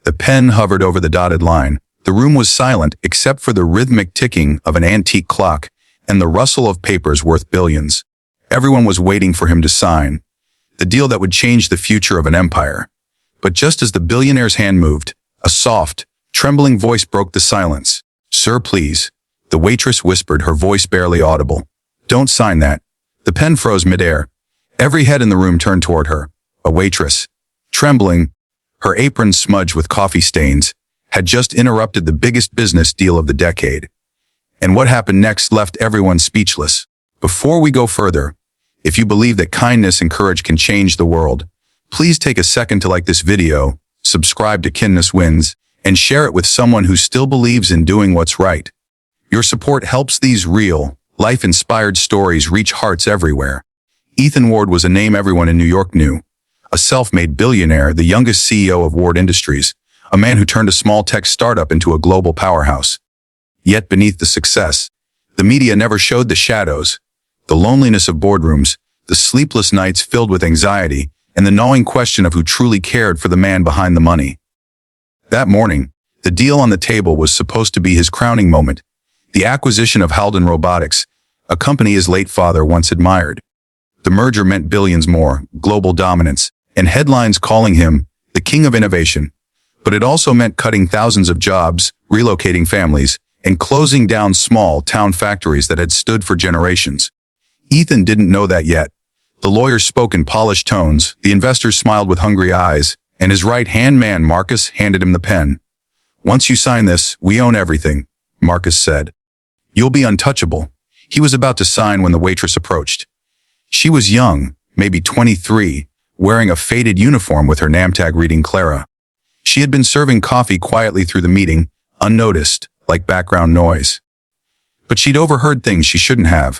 The pen hovered over the dotted line. The room was silent except for the rhythmic ticking of an antique clock and the rustle of papers worth billions. Everyone was waiting for him to sign the deal that would change the future of an empire. But just as the billionaire's hand moved, a soft, trembling voice broke the silence. "Sir, please." The waitress whispered, her voice barely audible. "Don't sign that." The pen froze midair. Every head in the room turned toward her. A waitress, trembling, her apron smudged with coffee stains, had just interrupted the biggest business deal of the decade. And what happened next left everyone speechless. Before we go further, if you believe that kindness and courage can change the world, please take a second to like this video, subscribe to Kindness Wins, and share it with someone who still believes in doing what's right. Your support helps these real, life-inspired stories reach hearts everywhere. Ethan Ward was a name everyone in New York knew. A self-made billionaire, the youngest CEO of Ward Industries, a man who turned a small tech startup into a global powerhouse. Yet beneath the success, the media never showed the shadows, the loneliness of boardrooms, the sleepless nights filled with anxiety, and the gnawing question of who truly cared for the man behind the money. That morning, the deal on the table was supposed to be his crowning moment, the acquisition of Halden Robotics, a company his late father once admired. The merger meant billions more, global dominance, and headlines calling him the king of innovation. But it also meant cutting thousands of jobs, relocating families, and closing down small town factories that had stood for generations. Ethan didn't know that yet. The lawyers spoke in polished tones, the investors smiled with hungry eyes, and his right-hand man, Marcus, handed him the pen. "Once you sign this, we own everything," Marcus said. "You'll be untouchable." He was about to sign when the waitress approached. She was young, maybe 23, wearing a faded uniform with her name tag reading Clara. She had been serving coffee quietly through the meeting, unnoticed, like background noise. But she'd overheard things she shouldn't have.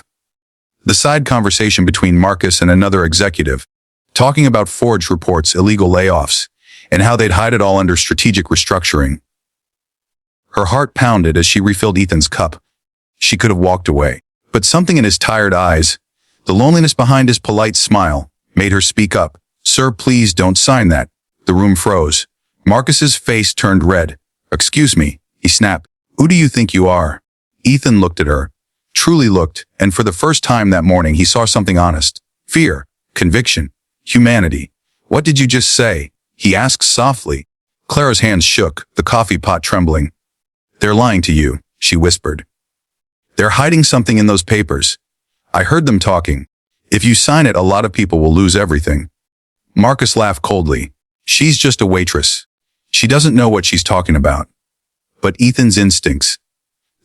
The side conversation between Marcus and another executive, talking about forged reports, illegal layoffs, and how they'd hide it all under strategic restructuring. Her heart pounded as she refilled Ethan's cup. She could have walked away, but something in his tired eyes, the loneliness behind his polite smile, made her speak up. "Sir, please don't sign that." The room froze. Marcus's face turned red. "Excuse me," he snapped. "Who do you think you are?" Ethan looked at her, truly looked, and for the first time that morning he saw something honest. Fear, conviction, humanity. "What did you just say?" he asked softly. Clara's hands shook, the coffee pot trembling. "They're lying to you," she whispered. "They're hiding something in those papers. I heard them talking. If you sign it, a lot of people will lose everything." Marcus laughed coldly. "She's just a waitress. She doesn't know what she's talking about." But Ethan's instincts,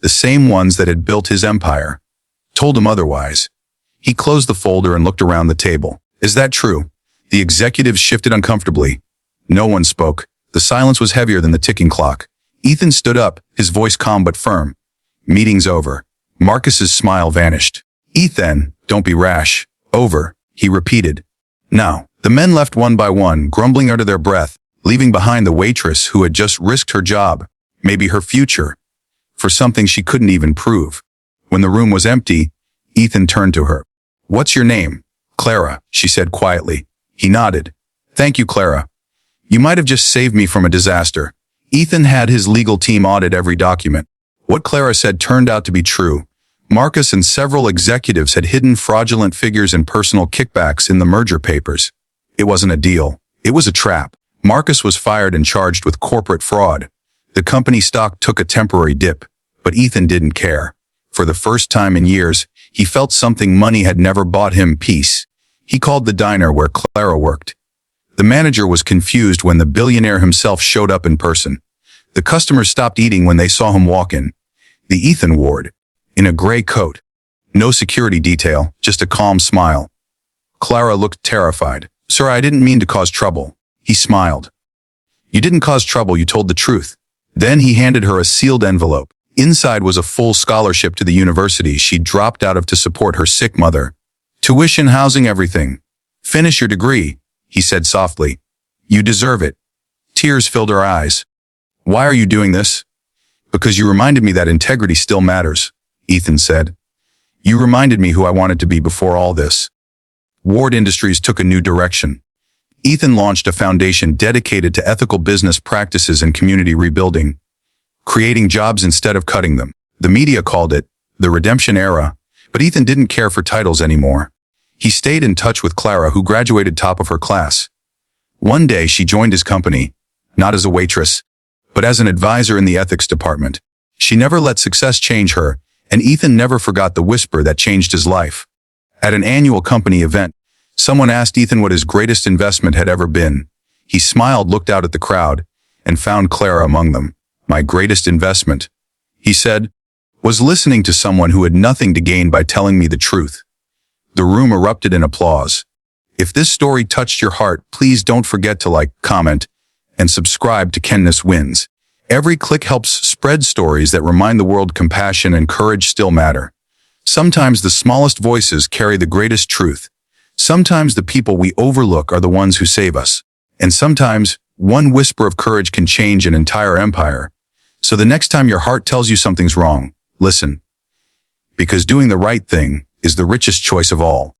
the same ones that had built his empire, told him otherwise. He closed the folder and looked around the table. "Is that true?" The executives shifted uncomfortably. No one spoke. The silence was heavier than the ticking clock. Ethan stood up, his voice calm but firm. "Meeting's over." Marcus's smile vanished. "Ethan, don't be rash." "Over," he repeated. "Now." The men left one by one, grumbling under their breath, leaving behind the waitress who had just risked her job, maybe her future, for something she couldn't even prove. When the room was empty, Ethan turned to her. "What's your name?" "Clara," she said quietly. He nodded. "Thank you, Clara. You might have just saved me from a disaster." Ethan had his legal team audit every document. What Clara said turned out to be true. Marcus and several executives had hidden fraudulent figures and personal kickbacks in the merger papers. It wasn't a deal. It was a trap. Marcus was fired and charged with corporate fraud. The company stock took a temporary dip, but Ethan didn't care. For the first time in years, he felt something money had never bought him: peace. He called the diner where Clara worked. The manager was confused when the billionaire himself showed up in person. The customers stopped eating when they saw him walk in. The Ethan Ward, in a gray coat. No security detail, just a calm smile. Clara looked terrified. "Sir, I didn't mean to cause trouble." He smiled. "You didn't cause trouble, you told the truth." Then he handed her a sealed envelope. Inside was a full scholarship to the university she'd dropped out of to support her sick mother. "Tuition, housing, everything. Finish your degree," he said softly. "You deserve it." Tears filled her eyes. "Why are you doing this?" "Because you reminded me that integrity still matters," Ethan said. "You reminded me who I wanted to be before all this." Ward Industries took a new direction. Ethan launched a foundation dedicated to ethical business practices and community rebuilding, creating jobs instead of cutting them. The media called it the redemption era, but Ethan didn't care for titles anymore. He stayed in touch with Clara, who graduated top of her class. One day she joined his company, not as a waitress, but as an advisor in the ethics department. She never let success change her, and Ethan never forgot the whisper that changed his life. At an annual company event, someone asked Ethan what his greatest investment had ever been. He smiled, looked out at the crowd, and found Clara among them. My greatest investment, he said, was listening to someone who had nothing to gain by telling me the truth. The room erupted in applause. If this story touched your heart, please don't forget to like, comment, and subscribe to Kindness Wins. Every click helps spread stories that remind the world compassion and courage still matter. Sometimes the smallest voices carry the greatest truth. Sometimes the people we overlook are the ones who save us. And sometimes one whisper of courage can change an entire empire. So the next time your heart tells you something's wrong, listen. Because doing the right thing is the richest choice of all.